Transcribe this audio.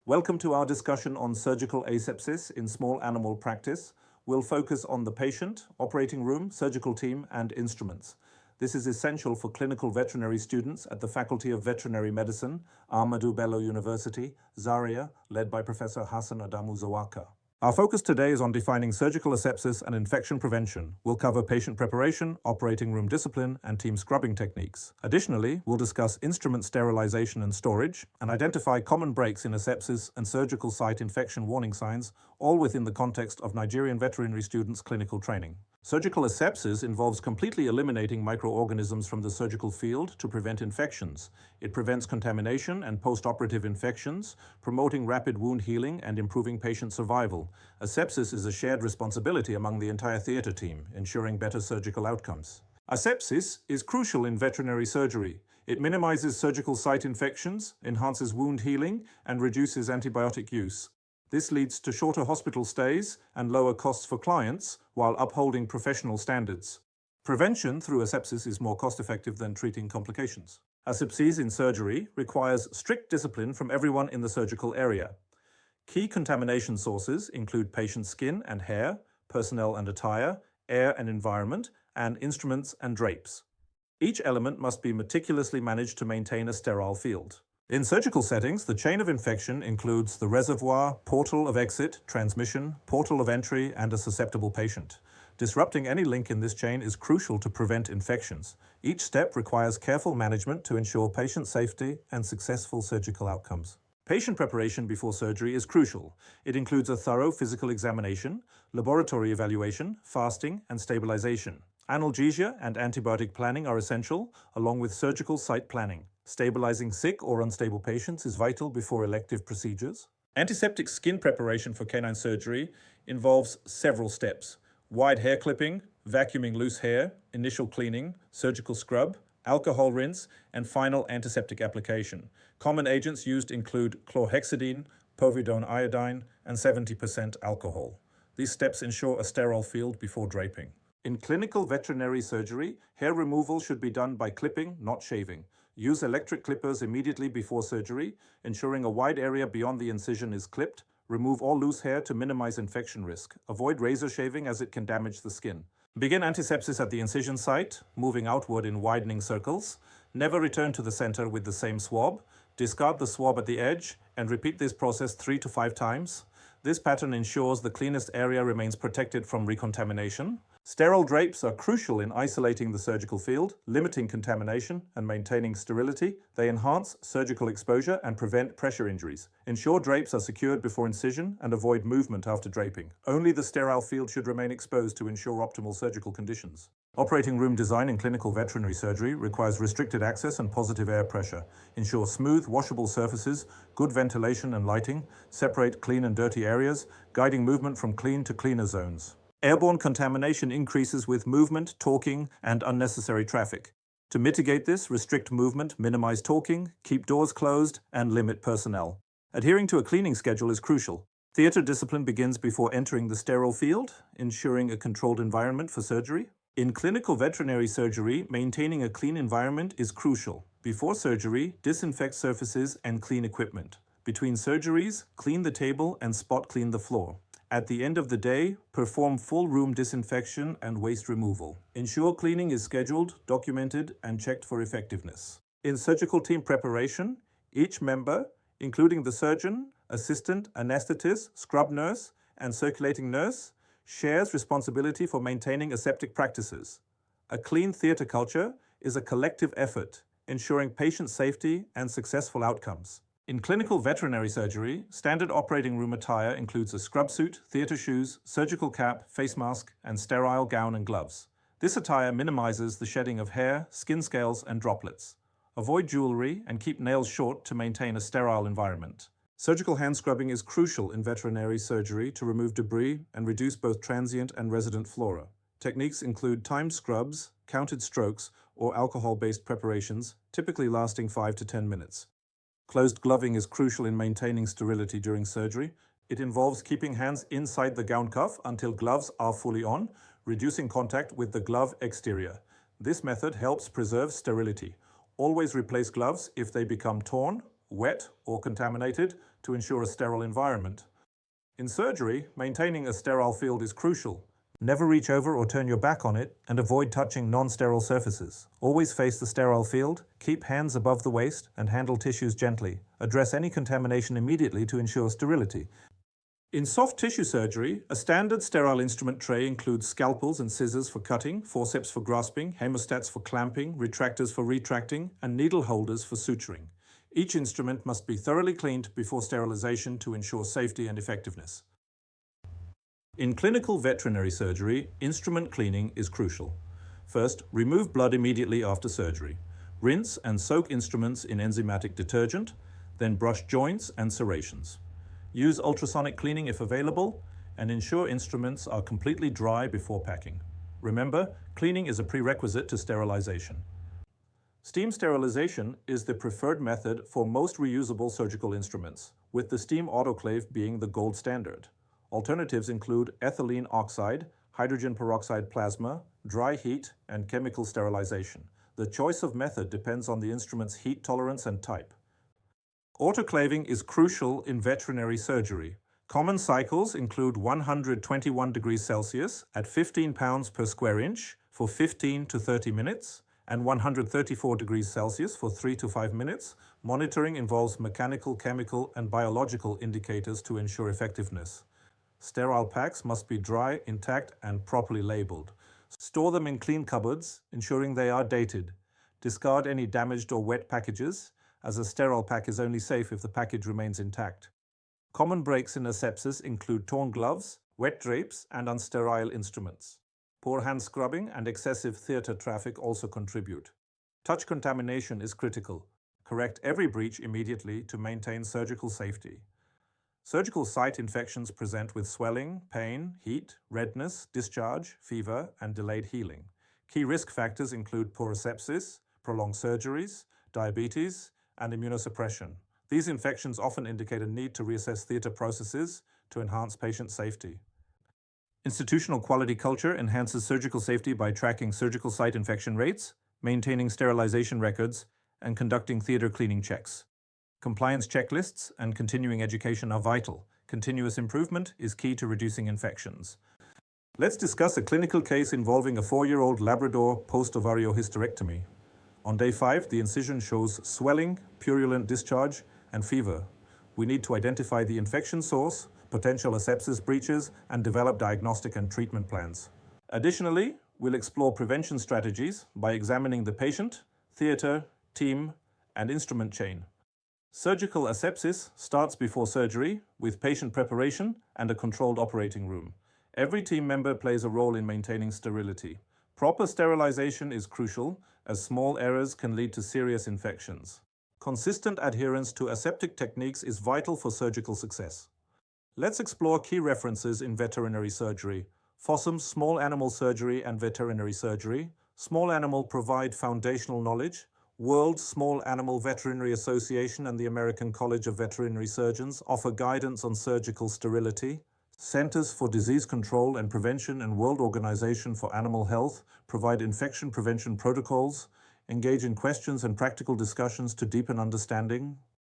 Welcome to our discussion on surgical asepsis in small animal practice. We'll focus on the patient, operating room, surgical team, and instruments. This is essential for clinical veterinary students at the Faculty of Veterinary Medicine, Ahmadu Bello University, Zaria, led by Professor Hassan Adamu Zawaka. Our focus today is on defining surgical asepsis and infection prevention. We'll cover patient preparation, operating room discipline, and team scrubbing techniques. Additionally, we'll discuss instrument sterilization and storage, and identify common breaks in asepsis and surgical site infection warning signs, all within the context of Nigerian veterinary students' clinical training. Surgical asepsis involves completely eliminating microorganisms from the surgical field to prevent infections. It prevents contamination and post-operative infections, promoting rapid wound healing and improving patient survival. Asepsis is a shared responsibility among the entire theatre team, ensuring better surgical outcomes. Asepsis is crucial in veterinary surgery. It minimizes surgical site infections, enhances wound healing, and reduces antibiotic use. This leads to shorter hospital stays and lower costs for clients while upholding professional standards. Prevention through asepsis is more cost-effective than treating complications. Asepsis in surgery requires strict discipline from everyone in the surgical area. Key contamination sources include patient skin and hair, personnel and attire, air and environment, and instruments and drapes. Each element must be meticulously managed to maintain a sterile field. In surgical settings, the chain of infection includes the reservoir, portal of exit, transmission, portal of entry, and a susceptible patient. Disrupting any link in this chain is crucial to prevent infections. Each step requires careful management to ensure patient safety and successful surgical outcomes. Patient preparation before surgery is crucial. It includes a thorough physical examination, laboratory evaluation, fasting, and stabilization. Analgesia and antibiotic planning are essential, along with surgical site planning. Stabilizing sick or unstable patients is vital before elective procedures. Antiseptic skin preparation for canine surgery involves several steps: wide hair clipping, vacuuming loose hair, initial cleaning, surgical scrub, alcohol rinse, and final antiseptic application. Common agents used include chlorhexidine, povidone iodine, and 70% alcohol. These steps ensure a sterile field before draping. In clinical veterinary surgery, hair removal should be done by clipping, not shaving. Use electric clippers immediately before surgery, ensuring a wide area beyond the incision is clipped. Remove all loose hair to minimize infection risk. Avoid razor shaving as it can damage the skin. Begin antisepsis at the incision site, moving outward in widening circles. Never return to the center with the same swab. Discard the swab at the edge and repeat this process 3 to 5 times. This pattern ensures the cleanest area remains protected from recontamination. Sterile drapes are crucial in isolating the surgical field, limiting contamination, and maintaining sterility. They enhance surgical exposure and prevent pressure injuries. Ensure drapes are secured before incision and avoid movement after draping. Only the sterile field should remain exposed to ensure optimal surgical conditions. Operating room design in clinical veterinary surgery requires restricted access and positive air pressure. Ensure smooth, washable surfaces, good ventilation and lighting, separate clean and dirty areas, guiding movement from clean to cleaner zones. Airborne contamination increases with movement, talking, and unnecessary traffic. To mitigate this, restrict movement, minimize talking, keep doors closed, and limit personnel. Adhering to a cleaning schedule is crucial. Theatre discipline begins before entering the sterile field, ensuring a controlled environment for surgery. In clinical veterinary surgery, maintaining a clean environment is crucial. Before surgery, disinfect surfaces and clean equipment. Between surgeries, clean the table and spot clean the floor. At the end of the day, perform full room disinfection and waste removal. Ensure cleaning is scheduled, documented, and checked for effectiveness. In surgical team preparation, each member, including the surgeon, assistant, anesthetist, scrub nurse, and circulating nurse, shares responsibility for maintaining aseptic practices. A clean theatre culture is a collective effort, ensuring patient safety and successful outcomes. In clinical veterinary surgery, standard operating room attire includes a scrub suit, theatre shoes, surgical cap, face mask, and sterile gown and gloves. This attire minimizes the shedding of hair, skin scales, and droplets. Avoid jewelry and keep nails short to maintain a sterile environment. Surgical hand scrubbing is crucial in veterinary surgery to remove debris and reduce both transient and resident flora. Techniques include timed scrubs, counted strokes, or alcohol-based preparations, typically lasting 5 to 10 minutes. Closed gloving is crucial in maintaining sterility during surgery. It involves keeping hands inside the gown cuff until gloves are fully on, reducing contact with the glove exterior. This method helps preserve sterility. Always replace gloves if they become torn, wet, or contaminated to ensure a sterile environment. In surgery, maintaining a sterile field is crucial. Never reach over or turn your back on it, and avoid touching non-sterile surfaces. Always face the sterile field, keep hands above the waist, and handle tissues gently. Address any contamination immediately to ensure sterility. In soft tissue surgery, a standard sterile instrument tray includes scalpels and scissors for cutting, forceps for grasping, hemostats for clamping, retractors for retracting, and needle holders for suturing. Each instrument must be thoroughly cleaned before sterilization to ensure safety and effectiveness. In clinical veterinary surgery, instrument cleaning is crucial. First, remove blood immediately after surgery. Rinse and soak instruments in enzymatic detergent, then brush joints and serrations. Use ultrasonic cleaning if available, and ensure instruments are completely dry before packing. Remember, cleaning is a prerequisite to sterilization. Steam sterilization is the preferred method for most reusable surgical instruments, with the steam autoclave being the gold standard. Alternatives include ethylene oxide, hydrogen peroxide plasma, dry heat, and chemical sterilization. The choice of method depends on the instrument's heat tolerance and type. Autoclaving is crucial in veterinary surgery. Common cycles include 121 degrees Celsius at 15 pounds per square inch for 15 to 30 minutes, and 134 degrees Celsius for 3 to 5 minutes. Monitoring involves mechanical, chemical, and biological indicators to ensure effectiveness. Sterile packs must be dry, intact, and properly labeled. Store them in clean cupboards, ensuring they are dated. Discard any damaged or wet packages, as a sterile pack is only safe if the package remains intact. Common breaks in asepsis include torn gloves, wet drapes, and unsterile instruments. Poor hand scrubbing and excessive theatre traffic also contribute. Touch contamination is critical. Correct every breach immediately to maintain surgical safety. Surgical site infections present with swelling, pain, heat, redness, discharge, fever, and delayed healing. Key risk factors include poor asepsis, prolonged surgeries, diabetes, and immunosuppression. These infections often indicate a need to reassess theatre processes to enhance patient safety. Institutional quality culture enhances surgical safety by tracking surgical site infection rates, maintaining sterilization records, and conducting theatre cleaning checks. Compliance checklists and continuing education are vital. Continuous improvement is key to reducing infections. Let's discuss a clinical case involving a 4-year-old Labrador post-ovario hysterectomy. On day 5, the incision shows swelling, purulent discharge, and fever. We need to identify the infection source, potential asepsis breaches, and develop diagnostic and treatment plans. Additionally, we'll explore prevention strategies by examining the patient, theatre, team, and instrument chain. Surgical asepsis starts before surgery with patient preparation and a controlled operating room. Every team member plays a role in maintaining sterility. Proper sterilization is crucial, as small errors can lead to serious infections. Consistent adherence to aseptic techniques is vital for surgical success. Let's explore key references in veterinary surgery. Fossum's Small Animal Surgery and Veterinary Surgery. Small Animal provide foundational knowledge. World Small Animal Veterinary Association and the American College of Veterinary Surgeons offer guidance on surgical sterility. Centers for Disease Control and Prevention and World Organization for Animal Health provide infection prevention protocols, engage in questions and practical discussions to deepen understanding.